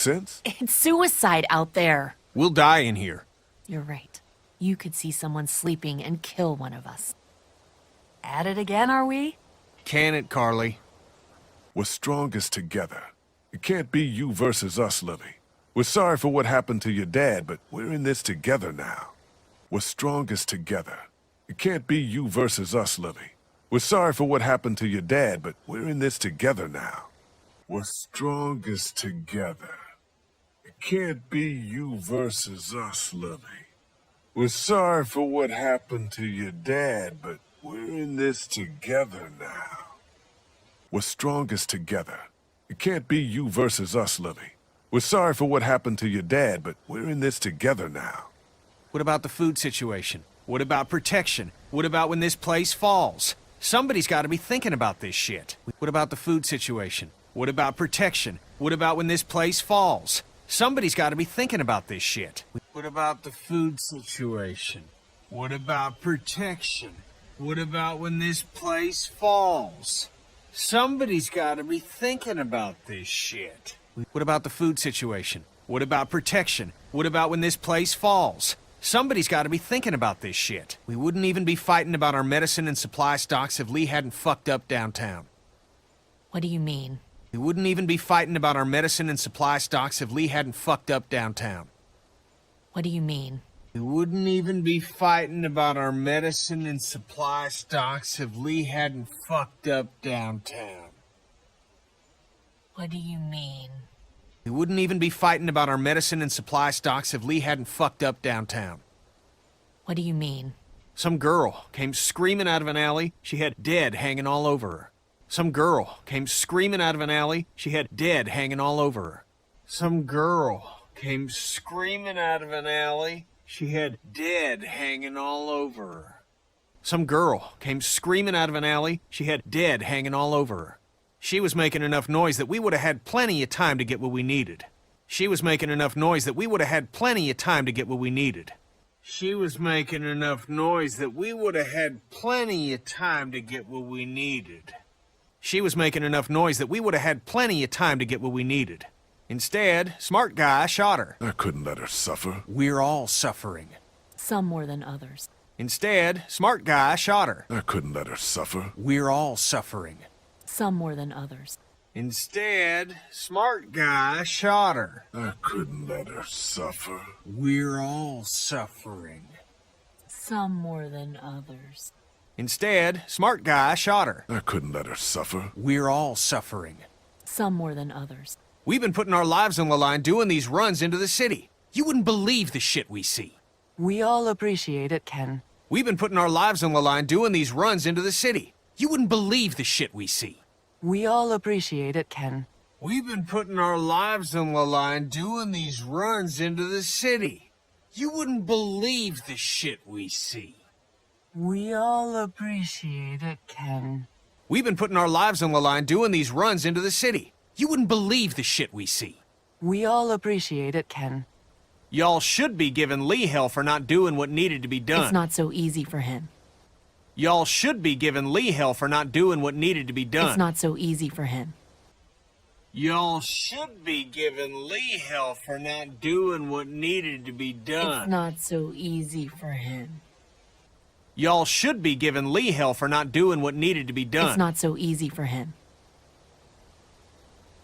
sense? It's suicide out there. We'll die in here. You're right. You could see someone sleeping and kill one of us. At it again, are we? Can it, Carly? We're strongest together. It can't be you versus us, Lily. We're sorry for what happened to your dad, but we're in this together now. We're strongest together. It can't be you versus us, Lily. We're sorry for what happened to your dad, but we're in this together now. We're strongest together. It can't be you versus us, Lily. We're sorry for what happened to your dad, but we're in this together now. We're strongest together. It can't be you versus us, Lily. We're sorry for what happened to your dad, but we're in this together now. What about the food situation? What about protection? What about when this place falls? Somebody's got to be thinking about this shit. What about the food situation? What about protection? What about when this place falls? Somebody's got to be thinking about this shit. What about the food situation? What about protection? What about when this place falls? Somebody's got to be thinking about this shit. What about the food situation? What about protection? What about when this place falls? Somebody's got to be thinking about this shit. We wouldn't even be fighting about our medicine and supply stocks if Lee hadn't fucked up downtown. What do you mean? We wouldn't even be fighting about our medicine and supply stocks if Lee hadn't fucked up downtown. What do you mean? We wouldn't even be fighting about our medicine and supply stocks if Lee hadn't fucked up downtown. What do you mean? We wouldn't even be fighting about our medicine and supply stocks if Lee hadn't fucked up downtown. What do you mean? Some girl came screaming out of an alley. She had dead hanging all over her. Some girl came screaming out of an alley. She had dead hanging all over her. Some girl came screaming out of an alley. She had dead hanging all over her. Some girl came screaming out of an alley. She had dead hanging all over her. She was making enough noise that we would have had plenty of time to get what we needed. She was making enough noise that we would have had plenty of time to get what we needed. She was making enough noise that we would have had plenty of time to get what we needed. She was making enough noise that we would have had plenty of time to get what we needed. Instead, smart guy shot her. I couldn't let her suffer. We're all suffering. Some more than others. Instead, smart guy shot her. I couldn't let her suffer. We're all suffering. Some more than others. Instead, smart guy shot her. I couldn't let her suffer. We're all suffering. Some more than others. Instead, smart guy shot her. I couldn't let her suffer. We're all suffering. Some more than others. We've been putting our lives on the line doing these runs into the city. You wouldn't believe the shit we see. We all appreciate it, Ken. We've been putting our lives on the line doing these runs into the city. You wouldn't believe the shit we see. We all appreciate it, Ken. We've been putting our lives on the line doing these runs into the city. You wouldn't believe the shit we see. We all appreciate it, Ken. We've been putting our lives on the line doing these runs into the city. You wouldn't believe the shit we see. We all appreciate it, Ken. Y'all should be giving Lee hell for not doing what needed to be done. It's not so easy for him. Y'all should be giving Lee hell for not doing what needed to be done. It's not so easy for him. Y'all should be giving Lee hell for not doing what needed to be done. It's not so easy for him. Y'all should be giving Lee hell for not doing what needed to be done. It's not so easy for him.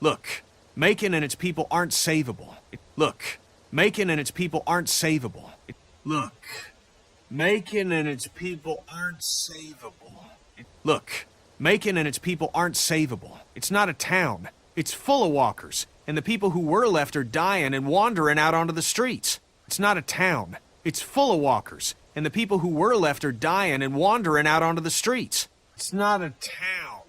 Look, Macon and its people aren't savable. Look, Macon and its people aren't savable. Look, Macon and its people aren't savable. Look, Macon and its people aren't savable. It's not a town. It's full of walkers, and the people who were left are dying and wandering out onto the streets. It's not a town. It's full of walkers, and the people who were left are dying and wandering out onto the streets. It's not a town.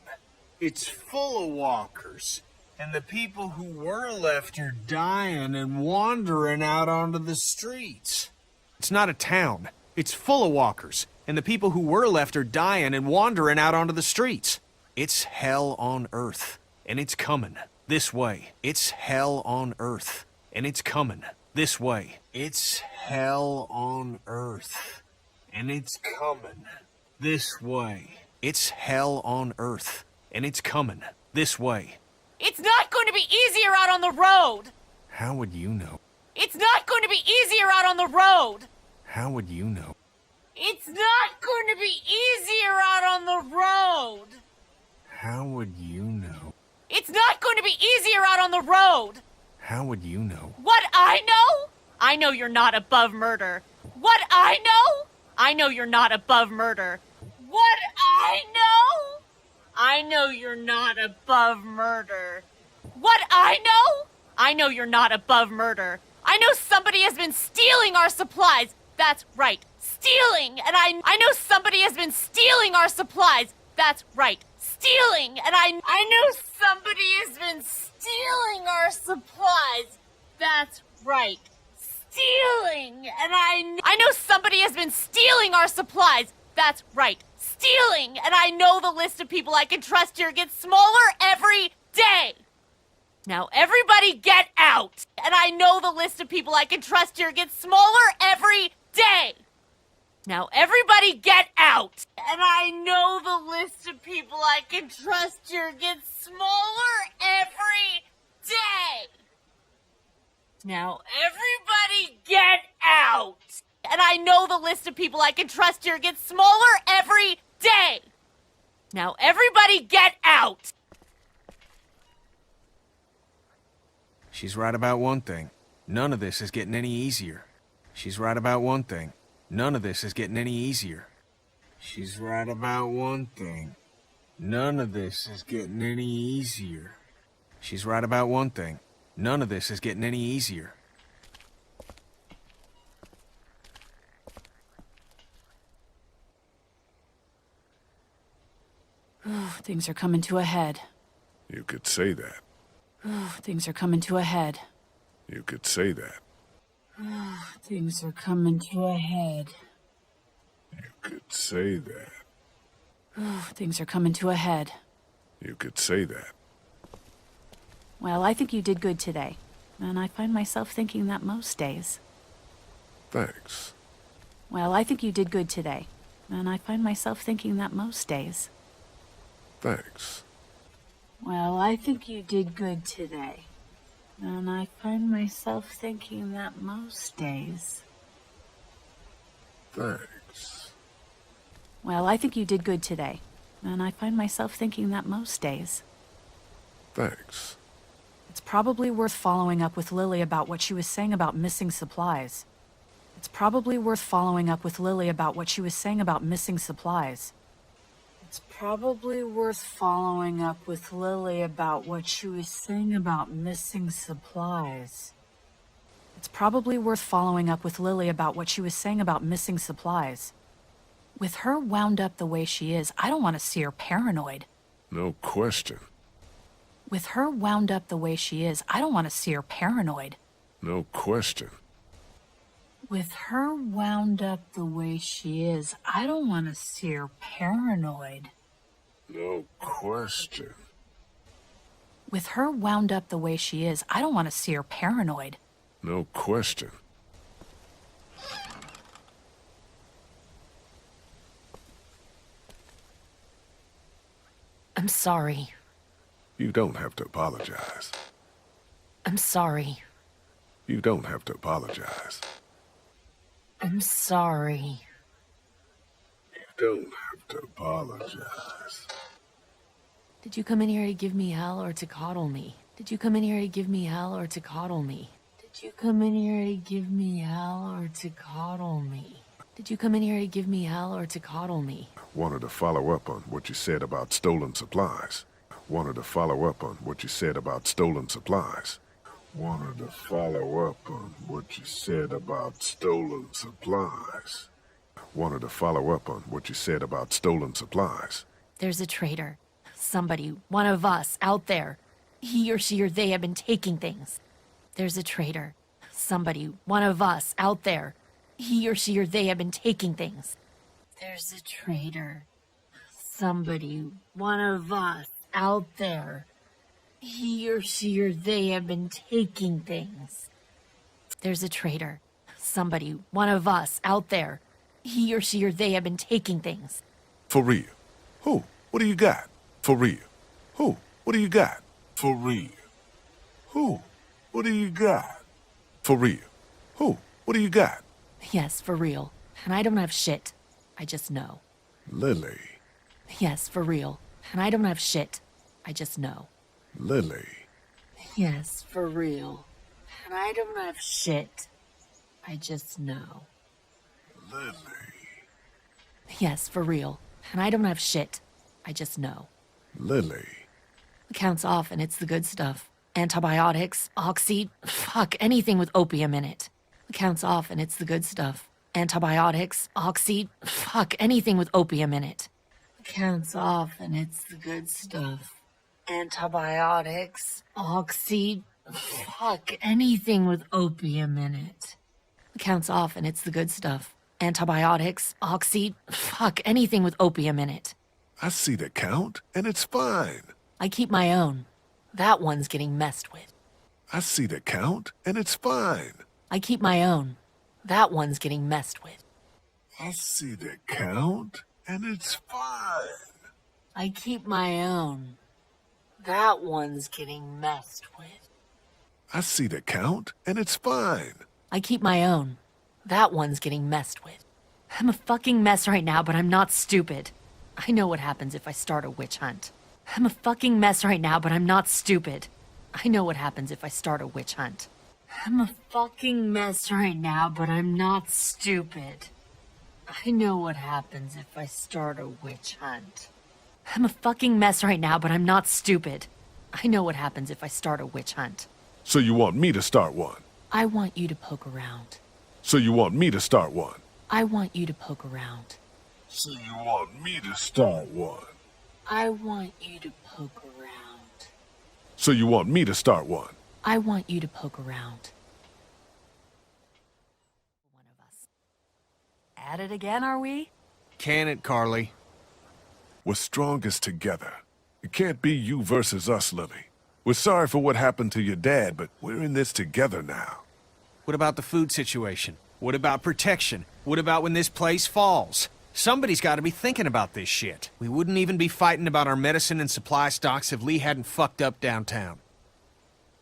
It's full of walkers, and the people who were left are dying and wandering out onto the streets. It's not a town. It's full of walkers, and the people who were left are dying and wandering out onto the streets. It's hell on earth, and it's coming this way. It's hell on earth, and it's coming this way. It's hell on earth, and it's coming this way. It's hell on earth, and it's coming this way. It's not going to be easier out on the road! How would you know? It's not going to be easier out on the road! How would you know? It's not going to be easier out on the road! How would you know? It's not going to be easier out on the road! How would you know? What I know? I know you're not above murder. What I know? I know you're not above murder. What I know? I know you're not above murder. What I know? I know you're not above murder. I know somebody has been stealing our supplies. That's right, stealing. And I know somebody has been stealing our supplies. That's right, stealing. And I know somebody has been stealing our supplies. That's right, stealing. And I know somebody has been stealing our supplies. That's right, stealing. And I know the list of people I can trust here gets smaller every day. Now everybody get out! And I know the list of people I can trust here gets smaller every day! Now everybody get out! And I know the list of people I can trust here gets smaller every day! Now everybody get out! And I know the list of people I can trust here gets smaller every day! Now everybody get out! She's right about one thing. None of this is getting any easier. She's right about one thing. None of this is getting any easier. She's right about one thing. None of this is getting any easier. She's right about one thing. None of this is getting any easier. Things are coming to a head. You could say that. Things are coming to a head. You could say that. Things are coming to a head. You could say that. Things are coming to a head. You could say that. Well, I think you did good today. And I find myself thinking that most days. Thanks. Well, I think you did good today. And I find myself thinking that most days. Thanks. Well, I think you did good today. And I find myself thinking that most days. Thanks. Well, I think you did good today. And I find myself thinking that most days. Thanks. It's probably worth following up with Lily about what she was saying about missing supplies. It's probably worth following up with Lily about what she was saying about missing supplies. It's probably worth following up with Lily about what she was saying about missing supplies. It's probably worth following up with Lily about what she was saying about missing supplies. With her wound up the way she is, I don't want to see her paranoid. No question. With her wound up the way she is, I don't want to see her paranoid. No question. With her wound up the way she is, I don't want to see her paranoid. No question. With her wound up the way she is, I don't want to see her paranoid. No question. I'm sorry. You don't have to apologize. I'm sorry. You don't have to apologize. I'm sorry. You don't have to apologize. Did you come in here to give me hell or to coddle me? Did you come in here to give me hell or to coddle me? Did you come in here to give me hell or to coddle me? Did you come in here to give me hell or to coddle me? Wanted to follow up on what you said about stolen supplies. Wanted to follow up on what you said about stolen supplies. Wanted to follow up on what you said about stolen supplies. Wanted to follow up on what you said about stolen supplies. There's a traitor. Somebody, one of us, out there. He or she or they have been taking things. There's a traitor. Somebody, one of us, out there. He or she or they have been taking things. There's a traitor. Somebody, one of us, out there. He or she or they have been taking things. There's a traitor. Somebody, one of us, out there. He or she or they have been taking things. For real. Who? What do you got? For real. Who? What do you got? For real. Who? What do you got? For real? Who? What do you got? Yes, for real. And I don't have shit. I just know. Lily. Yes, for real. And I don't have shit. I just know. Lily. Yes, for real. And I don't have shit. I just know. Lily. Yes, for real. And I don't have shit. I just know. Lily. Counts off and it's the good stuff. Antibiotics, oxy, fuck, anything with opium in it. Counts off and it's the good stuff. Antibiotics, oxy, fuck, anything with opium in it. Counts off and it's the good stuff. Antibiotics, oxy, fuck, anything with opium in it. Counts off and it's the good stuff. Antibiotics, oxy, fuck, anything with opium in it. I see the count, and it's fine. I keep my own. That one's getting messed with. I see the count, and it's fine. I keep my own. That one's getting messed with. I see the count, and it's fine. I keep my own. That one's getting messed with. I see the count, and it's fine. I keep my own. That one's getting messed with. I'm a fucking mess right now, but I'm not stupid. I know what happens if I start a witch hunt. I'm a fucking mess right now, but I'm not stupid. I know what happens if I start a witch hunt. I'm a fucking mess right now, but I'm not stupid. I know what happens if I start a witch hunt. I'm a fucking mess right now, but I'm not stupid. I know what happens if I start a witch hunt. So you want me to start one? I want you to poke around. So you want me to start one? I want you to poke around. So you want me to start one? I want you to poke around. So you want me to start one? I want you to poke around. One of us. At it again, are we? Can it, Carly? We're strongest together. It can't be you versus us, Lily. We're sorry for what happened to your dad, but we're in this together now. What about the food situation? What about protection? What about when this place falls? Somebody's got to be thinking about this shit. We wouldn't even be fighting about our medicine and supply stocks if Lee hadn't fucked up downtown.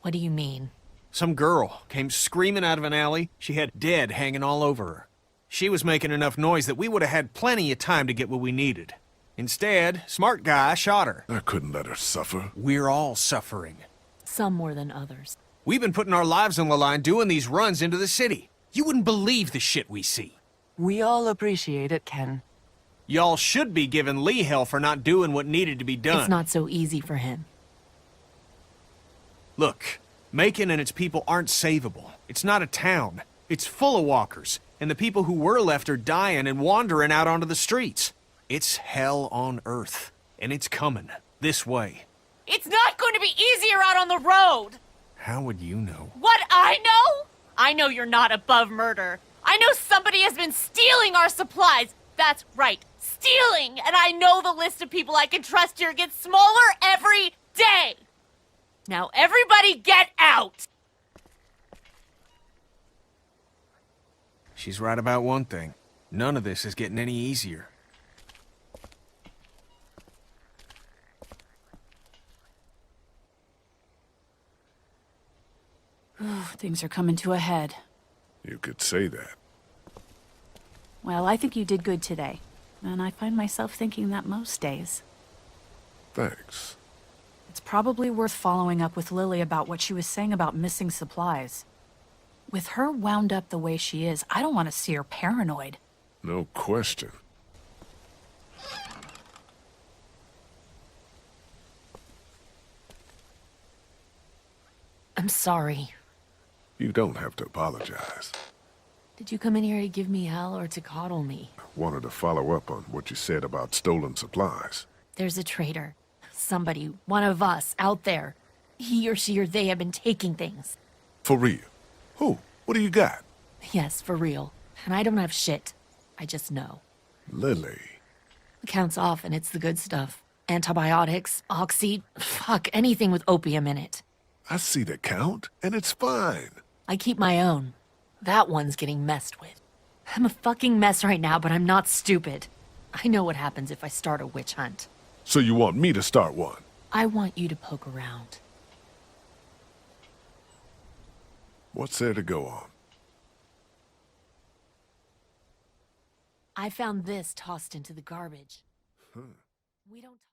What do you mean? Some girl came screaming out of an alley. She had dead hanging all over her. She was making enough noise that we would have had plenty of time to get what we needed. Instead, smart guy shot her. I couldn't let her suffer. We're all suffering. Some more than others. We've been putting our lives on the line doing these runs into the city. You wouldn't believe the shit we see. We all appreciate it, Ken. Y'all should be giving Lee hell for not doing what needed to be done. It's not so easy for him. Look, Macon and its people aren't savable. It's not a town. It's full of walkers, and the people who were left are dying and wandering out onto the streets. It's hell on earth, and it's coming this way. It's not going to be easier out on the road! How would you know? What I know? I know you're not above murder. I know somebody has been stealing our supplies. That's right, stealing! And I know the list of people I can trust here gets smaller every day! Now everybody get out! She's right about one thing. None of this is getting any easier. Things are coming to a head. You could say that. Well, I think you did good today. And I find myself thinking that most days. Thanks. It's probably worth following up with Lily about what she was saying about missing supplies. With her wound up the way she is, I don't want to see her paranoid. No question. I'm sorry. You don't have to apologize. Did you come in here to give me hell or to coddle me? Wanted to follow up on what you said about stolen supplies. There's a traitor. Somebody, one of us, out there. He or she or they have been taking things. For real? Who? What do you got? Yes, for real. And I don't have shit. I just know. Lily. Counts off and it's the good stuff. Antibiotics, oxy, fuck, anything with opium in it. I see the count, and it's fine. I keep my own. That one's getting messed with. I'm a fucking mess right now, but I'm not stupid. I know what happens if I start a witch hunt. So you want me to start one? I want you to poke around. What's there to go on? I found this tossed into the garbage. We don't